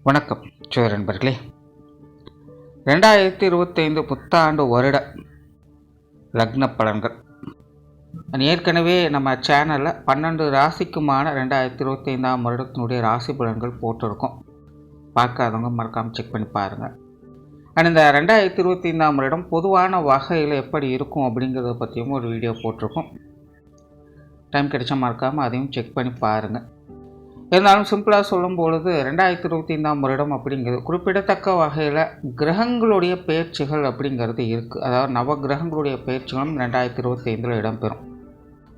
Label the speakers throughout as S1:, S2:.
S1: வணக்கம் நண்பர்களே. 2025 புத்தாண்டு வருட லக்ன பலன்கள் ஏற்கனவே நம்ம சேனலில் 12 ராசிக்குமான 2025 வருடத்தினுடைய ராசி பலன்கள் போட்டிருக்கோம். பார்க்காதவங்க மறக்காமல் செக் பண்ணி பாருங்கள். அண்ட் இந்த 2025 வருடம் பொதுவான வகையில் எப்படி இருக்கும் அப்படிங்கிறத பற்றியும் ஒரு வீடியோ போட்டிருக்கோம். டைம் கிடைச்சா மறக்காமல் அதையும் செக் பண்ணி பாருங்கள். இருந்தாலும் சிம்பிளாக சொல்லும் பொழுது 2025 வருடம் அப்படிங்கிறது குறிப்பிடத்தக்க வகையில் கிரகங்களுடைய பயிற்சிகள் அப்படிங்கிறது இருக்குது. அதாவது நவ கிரகங்களுடைய பயிற்சிகளும் 2025 இடம்பெறும்.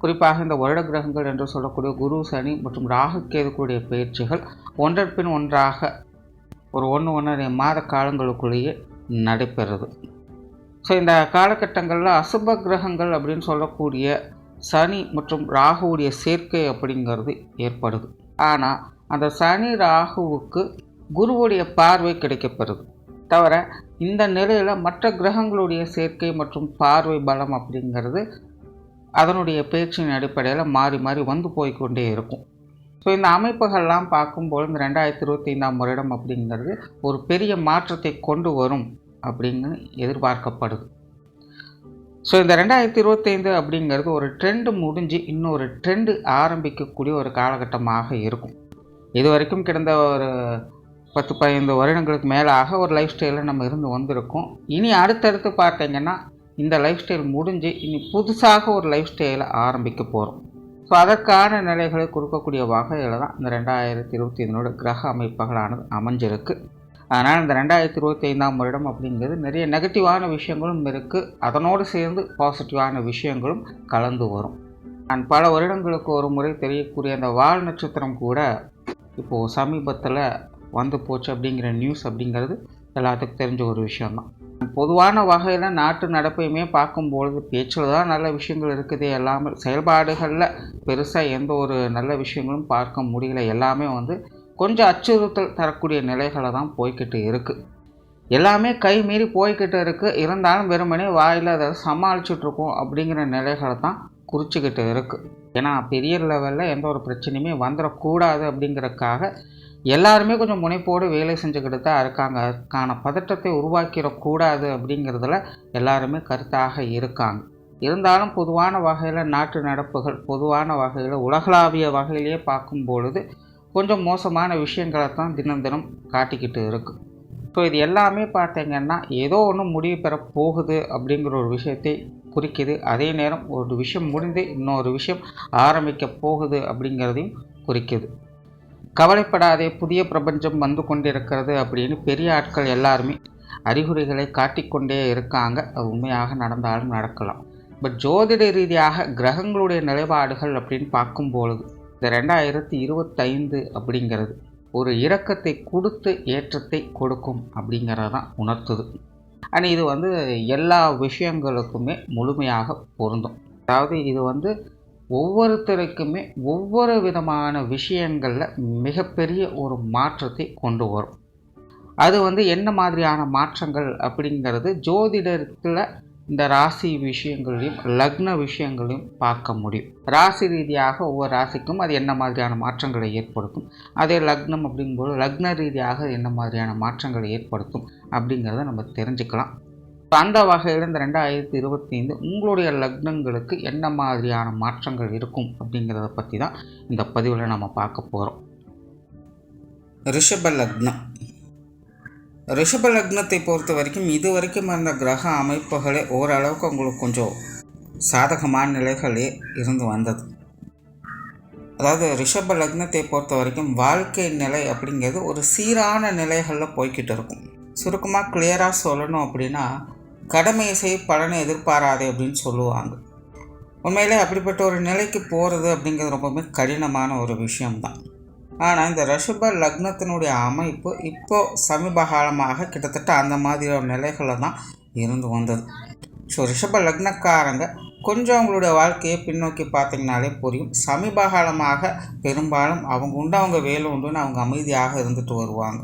S1: குறிப்பாக இந்த வருட கிரகங்கள் என்று சொல்லக்கூடிய குரு, சனி மற்றும் ராகு கேதுக்களுடைய பயிற்சிகள் ஒன்றன் பின் ஒன்றாக ஒரு 1.5 மாத காலங்களுக்குள்ளேயே நடைபெறுது. ஸோ இந்த காலகட்டங்களில் அசுப கிரகங்கள் அப்படின்னு சொல்லக்கூடிய சனி மற்றும் ராகுவுடைய சேர்க்கை அப்படிங்கிறது ஏற்படுது. ஆனால் அந்த சனி ராகுவுக்கு குருவுடைய பார்வை கிடைக்கப்பெறுது. தவிர இந்த நிலையில் மற்ற கிரகங்களுடைய சேர்க்கை மற்றும் பார்வை பலம் அப்படிங்கிறது அதனுடைய பேச்சின் அடிப்படையில் மாறி மாறி வந்து போய்கொண்டே இருக்கும். ஸோ இந்த அமைப்புகள்லாம் பார்க்கும்போது இந்த 2025 வருடம் அப்படிங்கிறது ஒரு பெரிய மாற்றத்தை கொண்டு வரும் அப்படின்னு எதிர்பார்க்கப்படுது. ஸோ இந்த 2025 அப்படிங்கிறது ஒரு ட்ரெண்டு முடிஞ்சு இன்னொரு ட்ரெண்டு ஆரம்பிக்கக்கூடிய ஒரு காலகட்டமாக இருக்கும். இது வரைக்கும் கிடந்த ஒரு 10-15 வருடங்களுக்கு மேலாக ஒரு லைஃப் ஸ்டைலில் நம்ம இருந்து வந்திருக்கோம். இனி அடுத்தடுத்து பார்த்தீங்கன்னா இந்த லைஃப் ஸ்டைல் முடிஞ்சு இனி புதுசாக ஒரு லைஃப் ஸ்டைலை ஆரம்பிக்க போகிறோம். ஸோ அதற்கான நிலைகளை கொடுக்கக்கூடிய வகையில் தான் இந்த 2025 கிரக அமைப்புகளானது அமைஞ்சிருக்கு. அதனால் இந்த 2025 வருடம் அப்படிங்கிறது நிறைய நெகட்டிவான விஷயங்களும் இருக்குது, அதனோடு சேர்ந்து பாசிட்டிவான விஷயங்களும் கலந்து வரும். நான் பல வருடங்களுக்கு ஒரு முறை தெரியக்கூடிய அந்த வால் நட்சத்திரம் கூட இப்போது சமீபத்தில் வந்து போச்சு அப்படிங்கிற நியூஸ் அப்படிங்கிறது எல்லாத்துக்கும் தெரிஞ்ச ஒரு விஷயந்தான். பொதுவான வகையில் நாட்டு நடப்பையுமே பார்க்கும்பொழுது பேச்சில் தான் நல்ல விஷயங்கள் இருக்குது, எல்லாமே செயல்பாடுகளில் பெருசாக எந்த ஒரு நல்ல விஷயங்களும் பார்க்க முடியல. எல்லாமே கொஞ்சம் அச்சுறுத்தல் தரக்கூடிய நிலைகளை தான் போய்கிட்டு இருக்குது. எல்லாமே கை மீறி போய்கிட்டு இருக்குது. இருந்தாலும் வெறுமனே வாயில் அதை சமாளிச்சுட்ருக்கோம் அப்படிங்கிற நிலைகளை தான் குறிச்சிக்கிட்டு இருக்குது. ஏன்னா பெரிய லெவலில் எந்த ஒரு பிரச்சனையுமே வந்துடக்கூடாது அப்படிங்கிறதுக்காக எல்லாருமே கொஞ்சம் முனைப்போடு வேலை செஞ்சுக்கிட்டு தான் இருக்காங்க. அதுக்கான பதட்டத்தை உருவாக்கிடக்கூடாது அப்படிங்கிறதுல எல்லாருமே கருத்தாக இருக்காங்க. இருந்தாலும் பொதுவான வகையில் நாட்டு நடப்புகள் பொதுவான வகையில் உலகளாவிய வகையிலேயே பார்க்கும் பொழுது கொஞ்சம் மோசமான விஷயங்களை தான் தினம் தினம் காட்டிக்கிட்டு இருக்குது. ஸோ இது எல்லாமே பார்த்திங்கன்னா ஏதோ ஒன்று முடிவு பெற போகுது அப்படிங்கிற ஒரு விஷயத்தை குறிக்குது. அதே நேரம் ஒரு விஷயம் முடிந்து இன்னொரு விஷயம் ஆரம்பிக்க போகுது அப்படிங்கிறதையும் குறிக்குது. கவலைப்படாதே, புதிய பிரபஞ்சம் வந்து கொண்டிருக்கிறது அப்படின்னு பெரிய ஆட்கள் எல்லாருமே அறிகுறிகளை காட்டிக்கொண்டே இருக்காங்க. அது உண்மையாக நடந்தாலும் நடக்கலாம். பட் ஜோதிட ரீதியாக கிரகங்களுடைய நிலைப்பாடுகள் அப்படின்னு பார்க்கும்பொழுது இந்த 2025 அப்படிங்கிறது ஒரு இரக்கத்தை கொடுத்து ஏற்றத்தை கொடுக்கும் அப்படிங்கிறதான் உணர்த்துது. ஆனால் இது எல்லா விஷயங்களுக்குமே முழுமையாக பொருந்தும். அதாவது இது ஒவ்வொருத்தருக்குமே ஒவ்வொரு விதமான விஷயங்களில் மிகப்பெரிய ஒரு மாற்றத்தை கொண்டு வரும். அது என்ன மாதிரியான மாற்றங்கள் அப்படிங்கிறது ஜோதிடத்தில் இந்த ராசி விஷயங்களையும் லக்ன விஷயங்களையும் பார்க்க முடியும். ராசி ரீதியாக ஒவ்வொரு ராசிக்கும் அது என்ன மாதிரியான மாற்றங்களை ஏற்படுத்தும், அதே லக்னம் அப்படிங்கும்போது லக்ன ரீதியாக என்ன மாதிரியான மாற்றங்களை ஏற்படுத்தும் அப்படிங்கிறத நம்ம தெரிஞ்சுக்கலாம். அந்த வகையில் இந்த 2025 உங்களுடைய லக்னங்களுக்கு என்ன மாதிரியான மாற்றங்கள் இருக்கும் அப்படிங்கிறத பற்றி தான் இந்த பதிவில் நம்ம பார்க்க போகிறோம். ரிஷப லக்னம். ரிஷப லக்னத்தை பொறுத்த வரைக்கும் இது வரைக்கும் அந்த கிரக அமைப்புகளே ஓரளவுக்கு உங்களுக்கு கொஞ்சம் சாதகமான நிலைகளே இருந்து வந்தது. அதாவது ரிஷப லக்னத்தை பொறுத்த வரைக்கும் வாழ்க்கை நிலை அப்படிங்கிறது ஒரு சீரான நிலைகளில் போய்கிட்டு இருக்கும். சுருக்கமாக கிளியராக சொல்லணும் அப்படின்னா கடமையை செய் பலனை எதிர்பாராதே அப்படின்னு சொல்லுவாங்க. உண்மையிலே அப்படிப்பட்ட ஒரு நிலைக்கு போகிறது அப்படிங்கிறது ரொம்பவுமே கடினமான ஒரு விஷயம்தான். ஆனால் இந்த ரிஷப லக்னத்தினுடைய அமைப்பு இப்போது சமீப காலமாக கிட்டத்தட்ட அந்த மாதிரி ஒரு நிலைகளில் தான் இருந்து வந்தது. ஸோ ரிஷப லக்னக்காரங்க கொஞ்சம் அவங்களுடைய வாழ்க்கையை பின்னோக்கி பார்த்திங்கனாலே புரியும். சமீப காலமாக பெரும்பாலும் அவங்க உண்டு அவங்க வேலை உண்டுன்னு அவங்க அமைதியாக இருந்துட்டு வருவாங்க.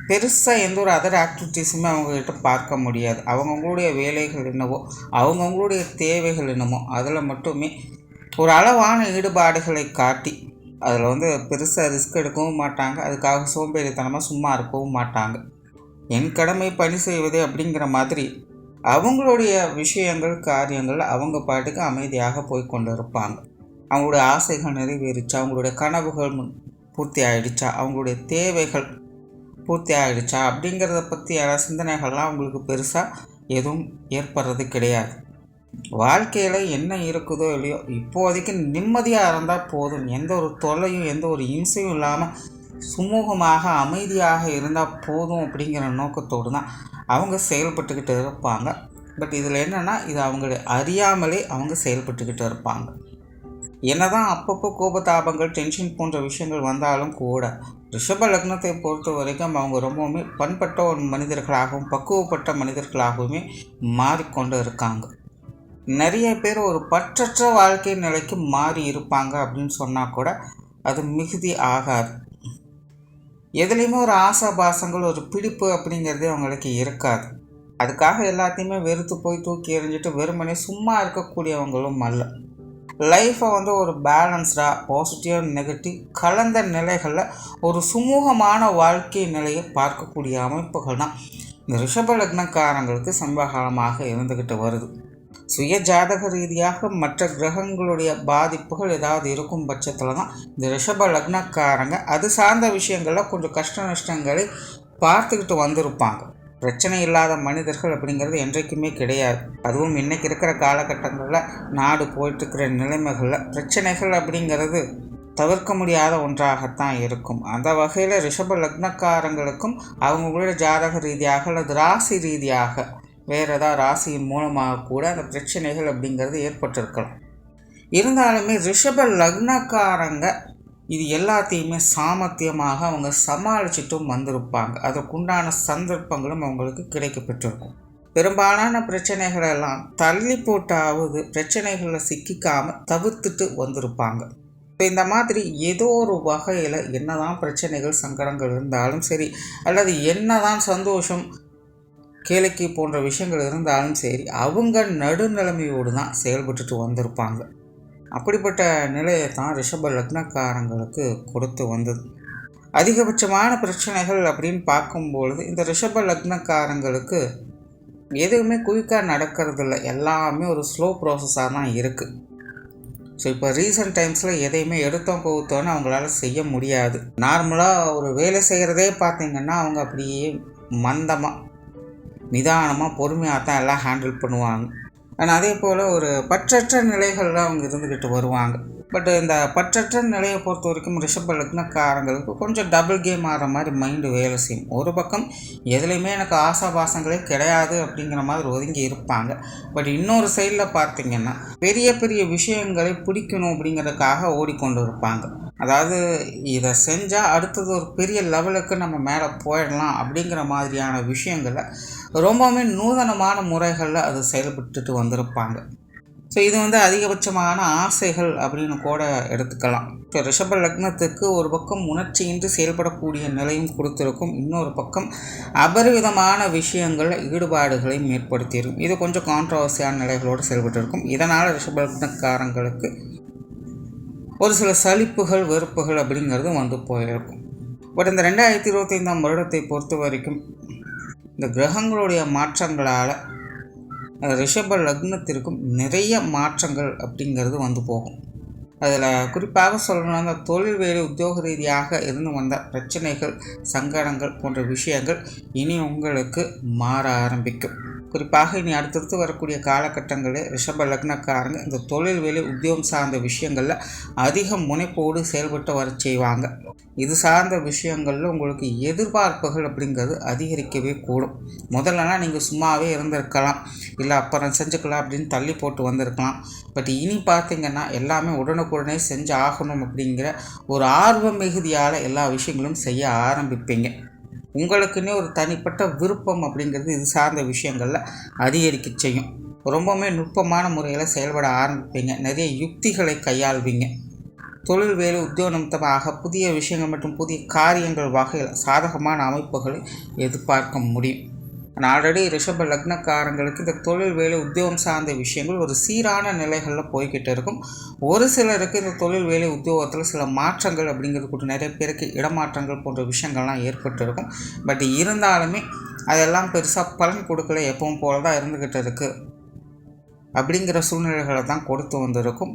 S1: பெருசாக எந்த ஒரு அதர் ஆக்டிவிட்டீஸுமே அவங்கக்கிட்ட பார்க்க முடியாது. அவங்கவுங்களுடைய வேலைகள் என்னவோ அவங்கவுங்களுடைய தேவைகள் என்னமோ அதில் மட்டுமே ஒரு அளவான ஈடுபாடுகளை காட்டி அதில் பெருசாக ரிஸ்க் எடுக்கவும் மாட்டாங்க, அதுக்காக சோம்பேறித்தனமாக சும்மா இருக்கவும் மாட்டாங்க. என் கடமை பணி செய்வது அப்படிங்கிற மாதிரி அவங்களுடைய விஷயங்கள் காரியங்கள் அவங்க பாட்டுக்கு அமைதியாக போய் கொண்டு இருப்பாங்க. அவங்களுடைய ஆசைகள் நிறைவேறிச்சா, அவங்களுடைய கனவுகள் பூர்த்தி ஆகிடுச்சா, அவங்களுடைய தேவைகள் பூர்த்தி ஆகிடுச்சா அப்படிங்கிறத பற்றியான சிந்தனைகள்லாம் அவங்களுக்கு பெருசாக எதுவும் ஏற்படுறது கிடையாது. வாழ்க்கையில் என்ன இருக்குதோ இல்லையோ இப்போதைக்கு நிம்மதியாக இருந்தால் போதும், எந்த ஒரு தொல்லையும் எந்த ஒரு இம்சையும் இல்லாமல் சுமூகமாக அமைதியாக இருந்தால் போதும் அப்படிங்கிற நோக்கத்தோடு தான் அவங்க செயல்பட்டுக்கிட்டு இருப்பாங்க. பட் இதில் என்னென்னா, இது அவங்கள அறியாமலே அவங்க செயல்பட்டுக்கிட்டு இருப்பாங்க. என்னதான் அப்பப்போ கோபதாபங்கள் டென்ஷன் போன்ற விஷயங்கள் வந்தாலும் கூட ரிஷப லக்னத்தை பொறுத்த வரைக்கும் அவங்க ரொம்பவுமே பண்பட்ட ஒரு மனிதர்களாகவும் பக்குவப்பட்ட மனிதர்களாகவுமே மாறிக்கொண்டு இருக்காங்க. நிறைய பேர் ஒரு பற்றற்ற வாழ்க்கை நிலைக்கு மாறி இருப்பாங்க அப்படின்னு சொன்னால் கூட அது மிகுதி ஆகாது. எதுலேயுமே ஒரு ஆசாபாசங்கள் ஒரு பிடிப்பு அப்படிங்கிறதே அவங்களுக்கு இருக்காது. அதுக்காக எல்லாத்தையுமே வெறுத்து போய் தூக்கி எறிஞ்சிட்டு வெறுமனே சும்மா இருக்கக்கூடியவங்களும் அல்ல. லைஃப்பை ஒரு பேலன்ஸ்டாக பாசிட்டிவ் நெகட்டிவ் கலந்த நிலைகளில் ஒரு சுமூகமான வாழ்க்கை நிலையை பார்க்கக்கூடிய அமைப்புகள் தான் இந்த ரிஷப லக்னக்காரங்களுக்கு சமீபகாலமாக இருந்துக்கிட்டு வருது. சுய ஜாதக ரீதியாக மற்ற கிரகங்களுடைய பாதிப்புகள் ஏதாவது இருக்கும் பட்சத்தில் தான் இந்த ரிஷப லக்னக்காரங்க அது சார்ந்த விஷயங்களில் கொஞ்சம் கஷ்ட நஷ்டங்களை பார்த்துக்கிட்டு வந்திருப்பாங்க. பிரச்சனை இல்லாத மனிதர்கள் அப்படிங்கிறது என்றைக்குமே கிடையாது. அதுவும் இன்றைக்கி இருக்கிற காலகட்டங்களில் நாடு போயிட்டுருக்கிற நிலைமைகளில் பிரச்சனைகள் அப்படிங்கிறது தவிர்க்க முடியாத ஒன்றாகத்தான் இருக்கும். அந்த வகையில் ரிஷப லக்னக்காரங்களுக்கும் அவங்களுடைய ஜாதக ரீதியாக அல்லது ராசி ரீதியாக வேறு ஏதாவது ராசியின் மூலமாக கூட அந்த பிரச்சனைகள் அப்படிங்கிறது ஏற்பட்டிருக்கலாம். இருந்தாலுமே ரிஷப லக்னக்காரங்க இது எல்லாத்தையுமே சாமர்த்தியமாக அவங்க சமாளிச்சிட்டும் வந்திருப்பாங்க. அதற்குண்டான சந்தர்ப்பங்களும் அவங்களுக்கு கிடைக்கப்பட்டிருக்கும். பெரும்பாலான பிரச்சனைகளெல்லாம் தள்ளி போட்டாவது பிரச்சனைகளில் சிக்கிக்காமல் தவிர்த்துட்டு வந்திருப்பாங்க. இந்த மாதிரி ஏதோ ஒரு வகையில் என்னதான் பிரச்சனைகள் சங்கடங்கள் இருந்தாலும் சரி, அல்லது என்னதான் சந்தோஷம் கேளிக்கை போன்ற விஷயங்கள் இருந்தாலும் சரி, அவங்க நடுநிலைமையோடு தான் செயல்பட்டுட்டு வந்திருப்பாங்க. அப்படிப்பட்ட நிலையை தான் ரிஷப லக்னக்காரங்களுக்கு கொடுத்து வந்தது. அதிகபட்சமான பிரச்சனைகள் அப்படின்னு பார்க்கும்பொழுது இந்த ரிஷப லக்னக்காரங்களுக்கு எதுவுமே குயிக்காக நடக்கிறதில்ல, எல்லாமே ஒரு ஸ்லோ ப்ராசஸாக தான் இருக்குது. ஸோ இப்போ ரீசன்ட் டைம்ஸில் எதையுமே எடுத்தோம் கவுத்தோன்னு அவங்களால செய்ய முடியாது. நார்மலாக ஒரு வேலை செய்கிறதே பார்த்திங்கன்னா அவங்க அப்படியே மந்தமாக நிதானமாக பொறுமையாக தான் எல்லாம் ஹேண்டில் பண்ணுவாங்க. ஆனால் அதே போல் ஒரு பற்றற்ற நிலைகளில் அவங்க இருந்துக்கிட்டு வருவாங்க. பட் இந்த பற்றற்ற நிலையை பொறுத்த வரைக்கும் ரிஷப லக்னக்காரங்களுக்கு கொஞ்சம் டபுள் கேம் ஆகிற மாதிரி மைண்டு வேலை செய்யும். ஒரு பக்கம் எதுலேயுமே எனக்கு ஆசாபாசங்களே கிடையாது அப்படிங்கிற மாதிரி ஒதுங்கி இருப்பாங்க. பட் இன்னொரு சைடில் பார்த்திங்கன்னா பெரிய பெரிய விஷயங்களை பிடிக்கணும் அப்படிங்கிறதுக்காக ஓடிக்கொண்டு இருப்பாங்க. அதாவது இதை செஞ்சால் அடுத்தது ஒரு பெரிய லெவலுக்கு நம்ம மேலே போயிடலாம் அப்படிங்கிற மாதிரியான விஷயங்களை ரொம்பவுமே நூதனமான முறைகளில் அது செயல்பட்டுட்டு வந்திருப்பாங்க. ஸோ இது அதிகபட்சமான ஆசைகள் அப்படின்னு கூட எடுத்துக்கலாம். இப்போ ரிஷப லக்னத்துக்கு ஒரு பக்கம் உணர்ச்சியின்றி செயல்படக்கூடிய நிலையும் கொடுத்துருக்கும், இன்னொரு பக்கம் அபரிவிதமான விஷயங்களில் ஈடுபாடுகளையும் ஏற்படுத்தியிருக்கும். இது கொஞ்சம் கான்ட்ரவர்சியான நிலைகளோடு செயல்பட்டு இதனால் ரிஷப லக்னக்காரங்களுக்கு ஒரு சில சலிப்புகள் வெறுப்புகள் அப்படிங்கிறது போயிருக்கும். பட் இந்த 2025ஆம் வருடத்தை பொறுத்த வரைக்கும் இந்த கிரகங்களுடைய மாற்றங்களால் ரிஷப லக்னத்திற்கும் நிறைய மாற்றங்கள் அப்படிங்கிறது போகும். அதில் குறிப்பாக சொல்லணும்னா அந்த தொழில் வேலை உத்தியோக ரீதியாக இருந்து வந்த பிரச்சனைகள் சங்கடங்கள் போன்ற விஷயங்கள் இனி உங்களுக்கு மாற ஆரம்பிக்கும். குறிப்பாக இனி அடுத்தடுத்து வரக்கூடிய காலகட்டங்களில் ரிஷப லக்னக்காரங்க இந்த தொழில் வேலை உத்தியோகம் சார்ந்த விஷயங்களில் அதிக முனைப்போடு செயல்பட்டு வர செய்வாங்க. இது சார்ந்த விஷயங்களில் உங்களுக்கு எதிர்பார்ப்புகள் அப்படிங்கிறது அதிகரிக்கவே கூடும். முதல்லலாம் நீங்கள் சும்மாவே இருந்திருக்கலாம், இல்லை அப்புறம் செஞ்சுக்கலாம் அப்படின்னு தள்ளி போட்டு வந்திருக்கலாம். பட் இனி பார்த்திங்கன்னா எல்லாமே உடனுக்குடனே செஞ்சு ஆகணும் அப்படிங்கிற ஒரு ஆர்வ மிகுதியால் எல்லா விஷயங்களும் செய்ய ஆரம்பிப்பீங்க. உங்களுக்குன்னே ஒரு தனிப்பட்ட விருப்பம் அப்படிங்கிறது இது சார்ந்த விஷயங்களில் அதிகரிக்க செய்யும். ரொம்பவுமே நுட்பமான முறையில் செயல்பட ஆரம்பிப்பீங்க. நிறைய யுக்திகளை கையாள்வீங்க. தொழில் வேலை உத்தியோக நிமித்தமாக புதிய விஷயங்கள் மற்றும் புதிய காரியங்கள் வகையில் சாதகமான அமைப்புகளை எதிர்பார்க்க முடியும். ஆல்ரெடி ரிஷப லக்னக்காரங்களுக்கு இந்த தொழில் வேலை உத்தியோகம் சார்ந்த விஷயங்கள் ஒரு சீரான நிலைகளில் போய்கிட்டு இருக்கும். ஒரு சிலருக்கு இந்த தொழில் வேலை உத்தியோகத்தில் சில மாற்றங்கள் அப்படிங்கிறது கூட நிறைய பேருக்கு இடமாற்றங்கள் போன்ற விஷயங்கள்லாம் ஏற்பட்டு இருக்கும். பட் இருந்தாலுமே அதெல்லாம் பெருசாக பலன் கொடுக்கல, எப்பவும் போல தான் இருந்துக்கிட்டு இருக்குது அப்படிங்கிற சூழ்நிலைகளை தான் கொடுத்து வந்திருக்கும்.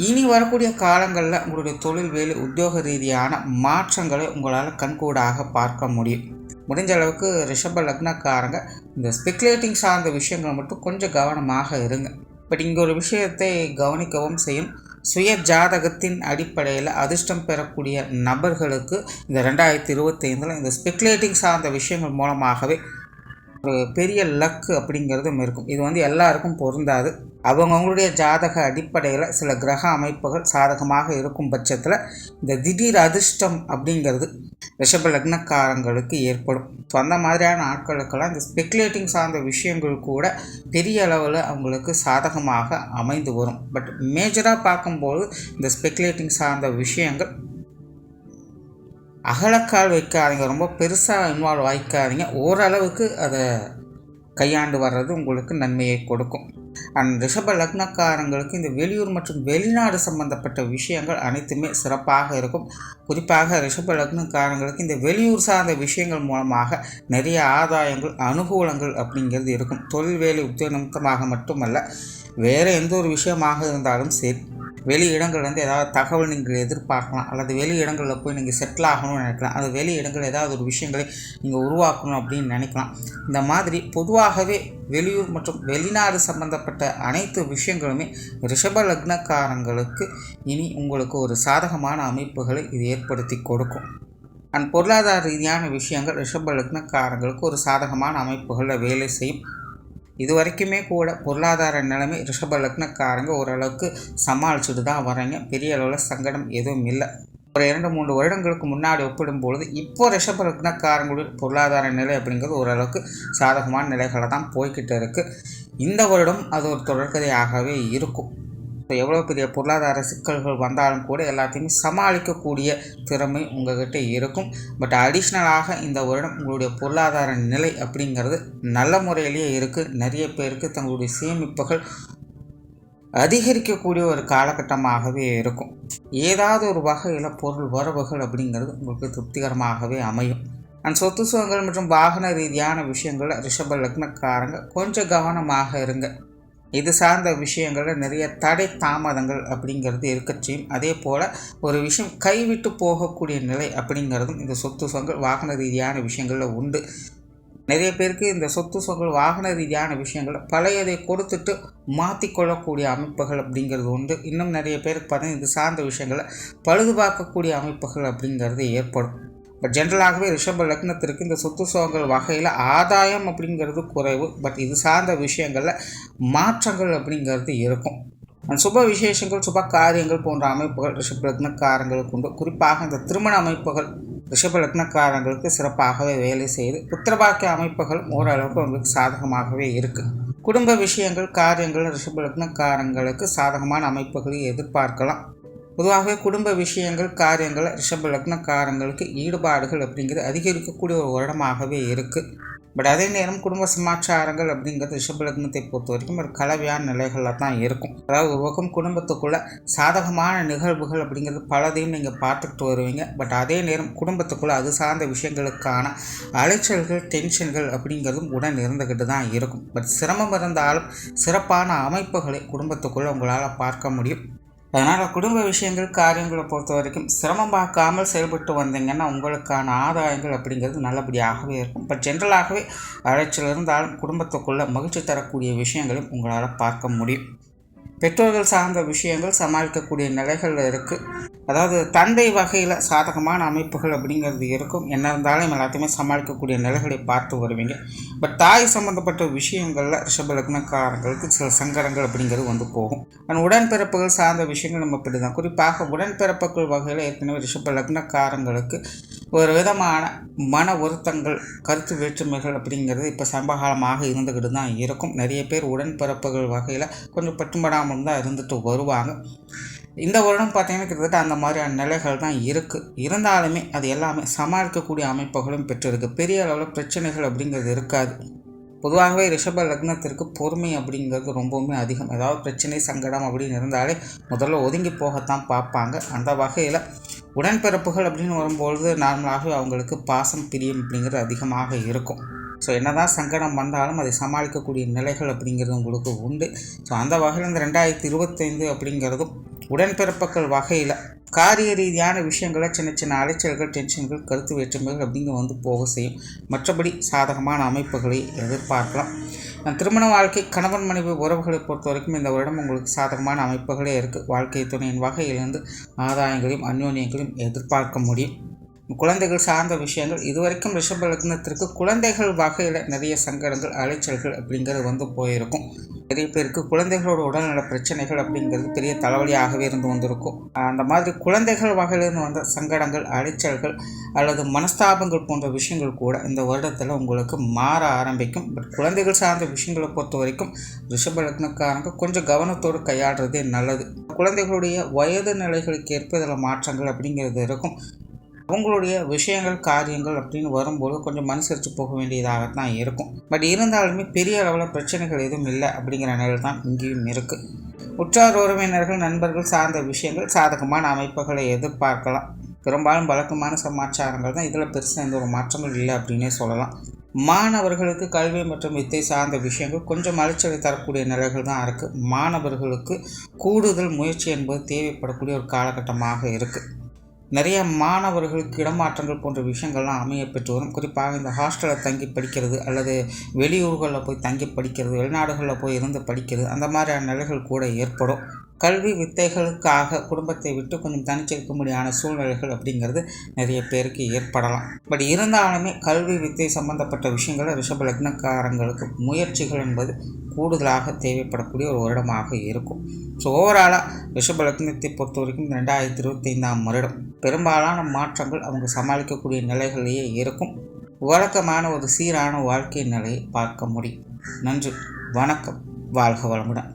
S1: இனி வரக்கூடிய காலங்களில் உங்களுடைய தொழில் வேலை உத்தியோக ரீதியான மாற்றங்களை உங்களால் கண்கூடாக பார்க்க முடியும். முடிஞ்ச அளவுக்கு ரிஷப லக்னக்காரங்க இந்த ஸ்பெக்குலேட்டிங் சார்ந்த விஷயங்கள் மட்டும் கொஞ்சம் கவனமாக இருங்க. பட் இங்கே ஒரு விஷயத்தை கவனிக்கவும் செய்யும். சுய ஜாதகத்தின் அடிப்படையில் அதிர்ஷ்டம் பெறக்கூடிய நபர்களுக்கு இந்த 2025 இந்த ஸ்பெக்குலேட்டிங் சார்ந்த விஷயங்கள் மூலமாகவே ஒரு பெரிய லக்கு அப்படிங்கிறதும் இருக்கும். இது எல்லாருக்கும் பொருந்தாது. அவங்கவுங்களுடைய ஜாதக அடிப்படையில் சில கிரக அமைப்புகள் சாதகமாக இருக்கும் பட்சத்தில் இந்த திடீர் அதிர்ஷ்டம் அப்படிங்கிறது ரிஷப லக்னக்காரங்களுக்கு ஏற்படும். ஸோ அந்த மாதிரியான ஆட்களுக்கெல்லாம் இந்த ஸ்பெக்குலேட்டிங் சார்ந்த விஷயங்கள் கூட பெரிய அளவில் அவங்களுக்கு சாதகமாக அமைந்து வரும். பட் மேஜராக பார்க்கும்போது இந்த ஸ்பெக்குலேட்டிங் சார்ந்த விஷயங்கள் அகலக்கால் வைக்காதீங்க, ரொம்ப பெருசாக இன்வால்வ் ஆகிக்காதீங்க. ஓரளவுக்கு அதை கையாண்டு வர்றது உங்களுக்கு நன்மையை கொடுக்கும். அண்ட் ரிஷப லக்னக்காரங்களுக்கு இந்த வெளியூர் மற்றும் வெளிநாடு சம்பந்தப்பட்ட விஷயங்கள் அனைத்துமே சிறப்பாக இருக்கும். குறிப்பாக ரிஷப லக்னக்காரங்களுக்கு இந்த வெளியூர் சார்ந்த விஷயங்கள் மூலமாக நிறைய ஆதாயங்கள் அனுகூலங்கள் அப்படிங்கிறது இருக்கும். தொழில் வேலை உத்தியோக நிமித்தமாக மட்டுமல்ல, வேறு எந்த ஒரு விஷயமாக இருந்தாலும் சரி, வெளி இடங்கள்லேருந்து ஏதாவது தகவல் நீங்கள் எதிர்பார்க்கலாம், அல்லது வெளி இடங்களில் போய் நீங்கள் செட்டில் ஆகணும்னு நினைக்கலாம், அது வெளி இடங்கள் ஏதாவது ஒரு விஷயங்களை நீங்கள் உருவாக்கணும் அப்படின்னு நினைக்கலாம். இந்த மாதிரி பொதுவாகவே வெளியூர் மற்றும் வெளிநாடு சம்பந்தப்பட்ட அனைத்து விஷயங்களுமே ரிஷப லக்னக்காரங்களுக்கு இனி உங்களுக்கு ஒரு சாதகமான அமைப்புகளை இது ஏற்படுத்தி கொடுக்கும். அண்ட் பொருளாதார ரீதியான விஷயங்கள் ரிஷப லக்னக்காரங்களுக்கு ஒரு சாதகமான அமைப்புகளில் வேலை செய்யும். இது வரைக்குமே கூட பொருளாதார நிலைமை ரிஷப லக்னக்காரங்க ஓரளவுக்கு சமாளிச்சுட்டு தான் வராங்க. பெரிய அளவில் சங்கடம் எதுவும் இல்லை. ஒரு 2-3 வருடங்களுக்கு முன்னாடி ஒப்பிடும்பொழுது இப்போ ரிஷப லக்னக்காரங்களுடைய பொருளாதார நிலை அப்படிங்கிறது ஓரளவுக்கு சாதகமான நிலைகளை தான் போய்கிட்டு இருக்குது. இந்த வருடம் அது ஒரு தொடர்கதையாகவே இருக்கும். எவ்வளோ பெரிய பொருளாதார சிக்கல்கள் வந்தாலும் கூட எல்லாத்தையுமே சமாளிக்கக்கூடிய திறமை உங்கள்கிட்ட இருக்கும். பட் அடிஷ்னலாக இந்த வருடம் உங்களுடைய பொருளாதார நிலை அப்படிங்கிறது நல்ல முறையிலேயே இருக்குது. நிறைய பேருக்கு தங்களுடைய சேமிப்புகள் அதிகரிக்கக்கூடிய ஒரு காலகட்டமாகவே இருக்கும். ஏதாவது ஒரு வகையில் பொருள் வரவுகள் அப்படிங்கிறது உங்களுக்கு திருப்திகரமாகவே அமையும். அண்ட் சொத்து சுகங்கள் மற்றும் வாகன ரீதியான விஷயங்களில் ரிஷப லக்னக்காரங்க கொஞ்சம் கவனமாக இருங்க. இது சார்ந்த விஷயங்களில் நிறைய தடை தாமதங்கள் அப்படிங்கிறது இருக்கச்சியும். அதே போல் ஒரு விஷயம் கைவிட்டு போகக்கூடிய நிலை அப்படிங்கிறதும் இந்த சொத்து சுகங்கள் வாகன ரீதியான விஷயங்களில் உண்டு. நிறைய பேருக்கு இந்த சொத்து சுகங்கள் வாகன ரீதியான விஷயங்கள் பழையதை கொடுத்துட்டு மாற்றிக்கொள்ளக்கூடிய அமைப்புகள் அப்படிங்கிறது உண்டு. இன்னும் நிறைய பேருக்கு பார்த்தீங்கன்னா இது சார்ந்த விஷயங்களை பழுது பார்க்கக்கூடிய அமைப்புகள் அப்படிங்கிறது ஏற்படும். பட் ஜென்ரலாகவே ரிஷப லக்னத்திற்கு இந்த சொத்து சுகங்கள் வகையில் ஆதாயம் அப்படிங்கிறது குறைவு. பட் இது சார்ந்த விஷயங்களில் மாற்றங்கள் அப்படிங்கிறது இருக்கும். சுப விசேஷங்கள் சுப காரியங்கள் போன்ற அமைப்புகள் ரிஷப லக்னக்காரங்களுக்கு உண்டு. குறிப்பாக இந்த திருமண அமைப்புகள் ரிஷப லக்னக்காரங்களுக்கு சிறப்பாகவே வேலை செய்யுது. புத்திரபாக்கிய அமைப்புகள் ஓரளவுக்கு உங்களுக்கு சாதகமாகவே இருக்குது. குடும்ப விஷயங்கள் காரியங்கள் ரிஷப லக்னக்காரங்களுக்கு சாதகமான அமைப்புகளை எதிர்பார்க்கலாம். பொதுவாகவே குடும்ப விஷயங்கள் காரியங்கள் ரிஷப லக்னக்காரங்களுக்கு ஈடுபாடுகள் அப்படிங்கிறது அதிகரிக்கக்கூடிய ஒரு வருடமாகவே இருக்குது. பட் அதே நேரம் குடும்ப சமாச்சாரங்கள் அப்படிங்கிறது ரிஷப லக்னத்தை பொறுத்த வரைக்கும் ஒரு கலவையான நிலைகளில் தான் இருக்கும். அதாவது ஒரு பக்கம் குடும்பத்துக்குள்ளே சாதகமான நிகழ்வுகள் அப்படிங்கிறது பலதையும் நீங்கள் பார்த்துக்கிட்டு வருவீங்க. பட் அதே நேரம் குடும்பத்துக்குள்ளே அது சார்ந்த விஷயங்களுக்கான அலைச்சல்கள் டென்ஷன்கள் அப்படிங்கிறதும் உடன் இருந்துக்கிட்டு தான் இருக்கும். பட் சிரமம் இருந்தாலும் சிறப்பான அமைப்புகளை குடும்பத்துக்குள்ளே உங்களால் பார்க்க முடியும். அதனால் குடும்ப விஷயங்கள் காரியங்களை பொறுத்த வரைக்கும் சிரமம் பார்க்காமல் செயல்பட்டு வந்தீங்கன்னா உங்களுக்கான ஆதாயங்கள் அப்படிங்கிறது நல்லபடியாகவே இருக்கும். பட் ஜென்ரலாகவே அலைச்சல் இருந்தாலும் குடும்பத்துக்குள்ளே மகிழ்ச்சி தரக்கூடிய விஷயங்களையும் உங்களால் பார்க்க முடியும். பெற்றோர்கள் சார்ந்த விஷயங்கள் சமாளிக்கக்கூடிய நிலைகள் இருக்குது. அதாவது தந்தை வகையில் சாதகமான அமைப்புகள் அப்படிங்கிறது இருக்கும். என்ன இருந்தாலும் எல்லாத்தையுமே சமாளிக்கக்கூடிய நிலைகளை பார்த்து வருவீங்க. பட் தாய் சம்மந்தப்பட்ட விஷயங்களில் ரிஷப லக்னக்காரங்களுக்கு சில சங்கடங்கள் அப்படிங்கிறது போகும். ஆனால் உடன்பிறப்புகள் சார்ந்த விஷயங்கள் நம்ம இப்படி தான். குறிப்பாக உடன்பிறப்புகள் வகையில் ஏற்கனவே ரிஷப லக்னக்காரங்களுக்கு ஒரு விதமான மன வருத்தங்கள் கருத்து வேற்றுமைகள் அப்படிங்கிறது இப்போ சமகாலமாக இருந்துக்கிட்டு தான் இருக்கும். நிறைய பேர் உடன்பிறப்புகள் வகையில் கொஞ்சம் பட்டும்படாமல் தான் இருந்துட்டு வருவாங்க. இந்த வருடம் பார்த்திங்கன்னா கிட்டத்தட்ட அந்த மாதிரியான நிலைகள் தான் இருக்குது. இருந்தாலுமே அது எல்லாமே சமாளிக்கக்கூடிய அமைப்புகளும் பெற்றிருக்கு. பெரிய அளவில் பிரச்சனைகள் அப்படிங்கிறது இருக்காது. பொதுவாகவே ரிஷப லக்னத்திற்கு பொறுமை அப்படிங்கிறது ரொம்பவுமே அதிகம். ஏதாவது பிரச்சனை சங்கடம் அப்படின்னு இருந்தாலே முதல்ல ஒதுங்கி போகத்தான் பார்ப்பாங்க. அந்த வகையில் உடன்பிறப்புகள் அப்படின்னு வரும்பொழுது நார்மலாகவே அவங்களுக்கு பாசம் பிரியம் அப்படிங்கிறது அதிகமாக இருக்கும். ஸோ என்னதான் சங்கடம் வந்தாலும் அதை சமாளிக்கக்கூடிய நிலைகள் அப்படிங்கிறது உங்களுக்கு உண்டு. ஸோ அந்த வகையில் இந்த 2025 அப்படிங்கிறதும் உடன்பிறப்புகள் வகையில் காரிய ரீதியான விஷயங்களை சின்ன சின்ன அலைச்சல்கள், டென்ஷன்கள், கருத்து வேற்றுமைகள் அப்படிங்க போக செய்யும். மற்றபடி சாதகமான அமைப்புகளை எதிர்பார்க்கலாம். திருமண வாழ்க்கை, கணவன் மனைவி உறவுகளை பொறுத்த வரைக்கும் இந்த வருடம் உங்களுக்கு சாதகமான அமைப்புகளே இருக்குது. வாழ்க்கை துணையின் வகையிலிருந்து ஆதாயங்களையும் அந்யோன்யங்களையும் எதிர்பார்க்க முடியும். குழந்தைகள் சார்ந்த விஷயங்கள் இதுவரைக்கும் ரிஷப லக்னத்திற்கு குழந்தைகள் வகையில் நிறைய சங்கடங்கள், அலைச்சல்கள் அப்படிங்கிறது போயிருக்கும். நிறைய பேருக்கு குழந்தைகளோட உடல்நல பிரச்சனைகள் அப்படிங்கிறது பெரிய தலைவலியாகவே இருந்து வந்திருக்கும். அந்த மாதிரி குழந்தைகள் வகையிலிருந்து வந்த சங்கடங்கள், அலைச்சல்கள் அல்லது மனஸ்தாபங்கள் போன்ற விஷயங்கள் கூட இந்த வருடத்தில் உங்களுக்கு மாற ஆரம்பிக்கும். பட் குழந்தைகள் சார்ந்த விஷயங்களை பொறுத்த வரைக்கும் ரிஷப லக்னக்காரங்க கொஞ்சம் கவனத்தோடு கையாடுறதே நல்லது. குழந்தைகளுடைய வயது நிலைகளுக்கு ஏற்ப இதில் மாற்றங்கள் அப்படிங்கிறது இருக்கும். அவங்களுடைய விஷயங்கள், காரியங்கள் அப்படின்னு வரும்போது கொஞ்சம் மனுசரித்து போக வேண்டியதாகத்தான் இருக்கும். பட் இருந்தாலுமே பெரிய அளவில் பிரச்சனைகள் எதுவும் இல்லை அப்படிங்கிற நிலை தான் இங்கேயும் இருக்குது. உற்றார் உறவினர்கள், நண்பர்கள் சார்ந்த விஷயங்கள் சாதகமான அமைப்புகளை எதிர்பார்க்கலாம். பெரும்பாலும் வழக்கமான சமாச்சாரங்கள் தான். இதில் பெருசாக எந்த ஒரு மாற்றங்கள் இல்லை அப்படின்னே சொல்லலாம். மாணவர்களுக்கு கல்வி மற்றும் வித்தை சார்ந்த விஷயங்கள் கொஞ்சம் அலைச்சலை தரக்கூடிய நிலைகள் தான் இருக்குது. மாணவர்களுக்கு கூடுதல் முயற்சி என்பது தேவைப்படக்கூடிய ஒரு காலகட்டமாக இருக்குது. நிறைய மாணவர்களுக்கு இடமாற்றங்கள் போன்ற விஷயங்கள்லாம் அமைய பெற்று வரும். குறிப்பாக இந்த ஹாஸ்டலில் தங்கி படிக்கிறது அல்லது வெளியூர்களில் போய் தங்கி படிக்கிறது, வெளிநாடுகளில் போய் இருந்து படிக்கிறது, அந்த மாதிரியான நிலைகள் கூட ஏற்படும். கல்வி வித்தைகளுக்காக குடும்பத்தை விட்டு கொஞ்சம் தனிச்சிருக்க முடியாத சூழ்நிலைகள் அப்படிங்கிறது நிறைய பேருக்கு ஏற்படலாம். பட் இருந்தாலுமே கல்வி வித்தை சம்பந்தப்பட்ட விஷயங்களை ரிஷப லக்னக்காரங்களுக்கு முயற்சிகள் என்பது கூடுதலாக தேவைப்படக்கூடிய ஒரு வருடமாக இருக்கும். ஸோ ஓவராலாக ரிஷப லக்னத்தை பொறுத்த வரைக்கும் 2025 வருடம் பெரும்பாலான மாற்றங்கள் அவங்க சமாளிக்கக்கூடிய நிலைகளிலேயே இருக்கும். வழக்கமான ஒரு சீரான வாழ்க்கை நிலையை பார்க்க முடியும். நன்றி, வணக்கம், வாழ்க வளமுடன்.